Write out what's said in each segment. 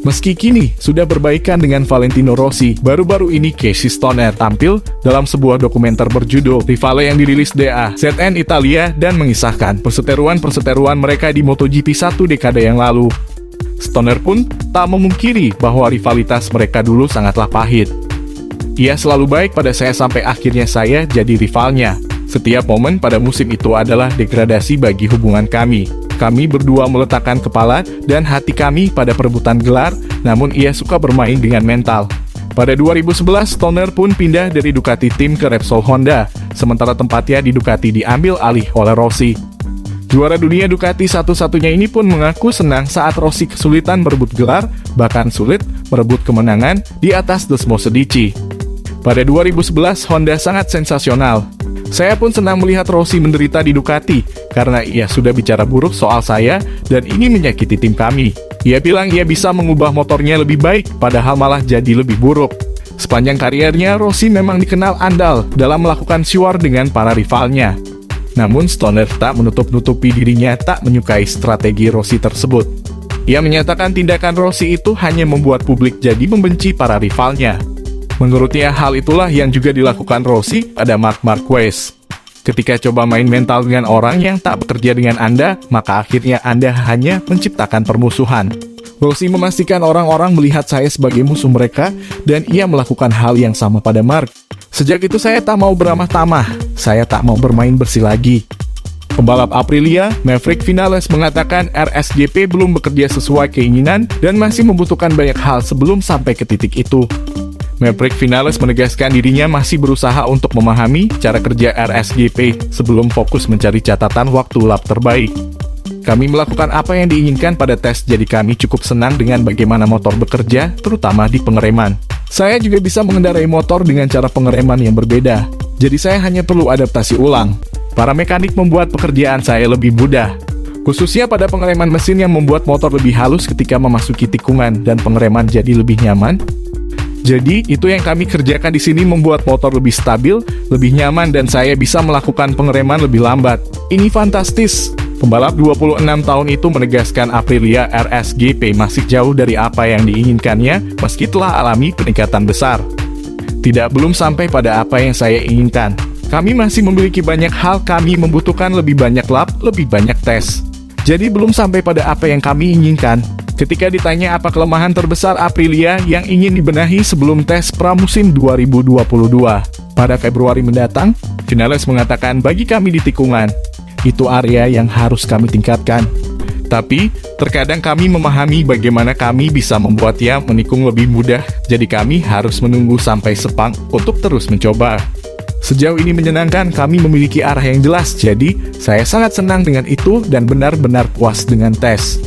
Meski kini sudah berbaikan dengan Valentino Rossi, baru-baru ini Casey Stoner tampil dalam sebuah dokumenter berjudul Rivale yang dirilis DAZN Italia dan mengisahkan perseteruan-perseteruan mereka di MotoGP 1 dekade yang lalu. Stoner pun tak memungkiri bahwa rivalitas mereka dulu sangatlah pahit. Ia selalu baik pada saya sampai akhirnya saya jadi rivalnya. Setiap momen pada musim itu adalah degradasi bagi hubungan kami. Kami berdua meletakkan kepala dan hati kami pada perebutan gelar, namun ia suka bermain dengan mental. Pada 2011, Stoner pun pindah dari Ducati Team ke Repsol Honda, sementara tempatnya di Ducati diambil alih oleh Rossi. Juara dunia Ducati satu-satunya ini pun mengaku senang saat Rossi kesulitan merebut gelar, bahkan sulit merebut kemenangan di atas Desmo Sedici. Pada 2011, Honda sangat sensasional. Saya pun senang melihat Rossi menderita di Ducati, karena ia sudah bicara buruk soal saya dan ini menyakiti tim kami. Ia bilang ia bisa mengubah motornya lebih baik, padahal malah jadi lebih buruk. Sepanjang kariernya, Rossi memang dikenal andal dalam melakukan syuar dengan para rivalnya. Namun Stoner tak menutup-nutupi dirinya tak menyukai strategi Rossi tersebut. Ia menyatakan tindakan Rossi itu hanya membuat publik jadi membenci para rivalnya. Menurutnya hal itulah yang juga dilakukan Rossi pada Marc Marquez. Ketika coba main mental dengan orang yang tak bekerja dengan Anda, maka akhirnya Anda hanya menciptakan permusuhan. Rossi memastikan orang-orang melihat saya sebagai musuh mereka dan ia melakukan hal yang sama pada Marc. Sejak itu saya tak mau beramah tamah, saya tak mau bermain bersih lagi. Pembalap Aprilia, Maverick Vinales mengatakan RSGP belum bekerja sesuai keinginan dan masih membutuhkan banyak hal sebelum sampai ke titik itu. Maverick Vinales menegaskan dirinya masih berusaha untuk memahami cara kerja RSGP sebelum fokus mencari catatan waktu lap terbaik. Kami melakukan apa yang diinginkan pada tes, jadi kami cukup senang dengan bagaimana motor bekerja, terutama di pengereman. Saya juga bisa mengendarai motor dengan cara pengereman yang berbeda, jadi saya hanya perlu adaptasi ulang. Para mekanik membuat pekerjaan saya lebih mudah, khususnya pada pengereman mesin yang membuat motor lebih halus ketika memasuki tikungan dan pengereman jadi lebih nyaman. Jadi, itu yang kami kerjakan di sini membuat motor lebih stabil, lebih nyaman, dan saya bisa melakukan pengereman lebih lambat. Ini fantastis. Pembalap 26 tahun itu menegaskan Aprilia RSGP masih jauh dari apa yang diinginkannya, meski telah alami peningkatan besar. Belum sampai pada apa yang saya inginkan. Kami masih memiliki banyak hal, kami membutuhkan lebih banyak lap, lebih banyak tes. Jadi belum sampai pada apa yang kami inginkan. Ketika ditanya apa kelemahan terbesar Aprilia yang ingin dibenahi sebelum tes pramusim 2022 pada Februari mendatang, Vinales mengatakan bagi kami di tikungan, itu area yang harus kami tingkatkan. Tapi, terkadang kami memahami bagaimana kami bisa membuatnya menikung lebih mudah, jadi kami harus menunggu sampai sepang untuk terus mencoba. Sejauh ini menyenangkan, kami memiliki arah yang jelas, jadi saya sangat senang dengan itu dan benar-benar puas dengan tes.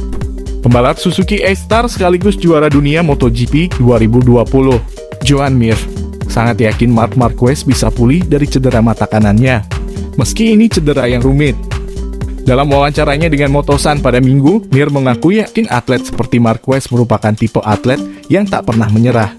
Pembalap Suzuki A-Star sekaligus juara dunia MotoGP 2020, Joan Mir, sangat yakin Marc Marquez bisa pulih dari cedera mata kanannya, meski ini cedera yang rumit. Dalam wawancaranya dengan Motosan pada Minggu, Mir mengaku yakin atlet seperti Marquez merupakan tipe atlet yang tak pernah menyerah.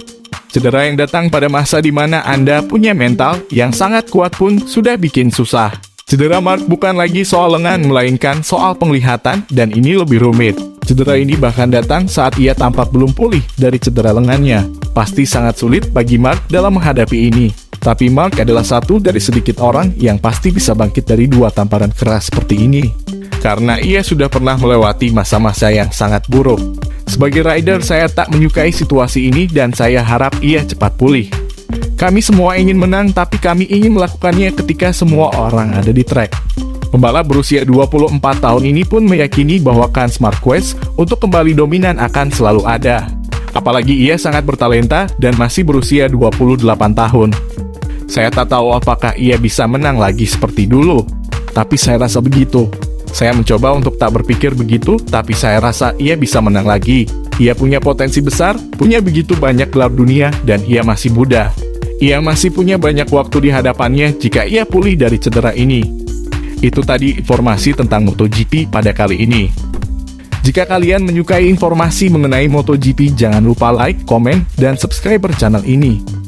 Cedera yang datang pada masa di mana Anda punya mental yang sangat kuat pun sudah bikin susah. Cedera Marc bukan lagi soal lengan, melainkan soal penglihatan, dan ini lebih rumit. Cedera ini bahkan datang saat ia tampak belum pulih dari cedera lengannya. Pasti sangat sulit bagi Marc dalam menghadapi ini. Tapi Marc adalah satu dari sedikit orang yang pasti bisa bangkit dari dua tamparan keras seperti ini. Karena ia sudah pernah melewati masa-masa yang sangat buruk. Sebagai rider, saya tak menyukai situasi ini dan saya harap ia cepat pulih. Kami semua ingin menang, tapi kami ingin melakukannya ketika semua orang ada di trek. Pembalap berusia 24 tahun ini pun meyakini bahwa kans Marquez untuk kembali dominan akan selalu ada. Apalagi ia sangat bertalenta dan masih berusia 28 tahun. Saya tak tahu apakah ia bisa menang lagi seperti dulu, tapi saya rasa begitu. Saya mencoba untuk tak berpikir begitu, tapi saya rasa ia bisa menang lagi. Ia punya potensi besar, punya begitu banyak gelar dunia, dan ia masih muda. Ia masih punya banyak waktu di hadapannya jika ia pulih dari cedera ini. Itu tadi informasi tentang MotoGP pada kali ini. Jika kalian menyukai informasi mengenai MotoGP, jangan lupa like, komen, dan subscribe channel ini.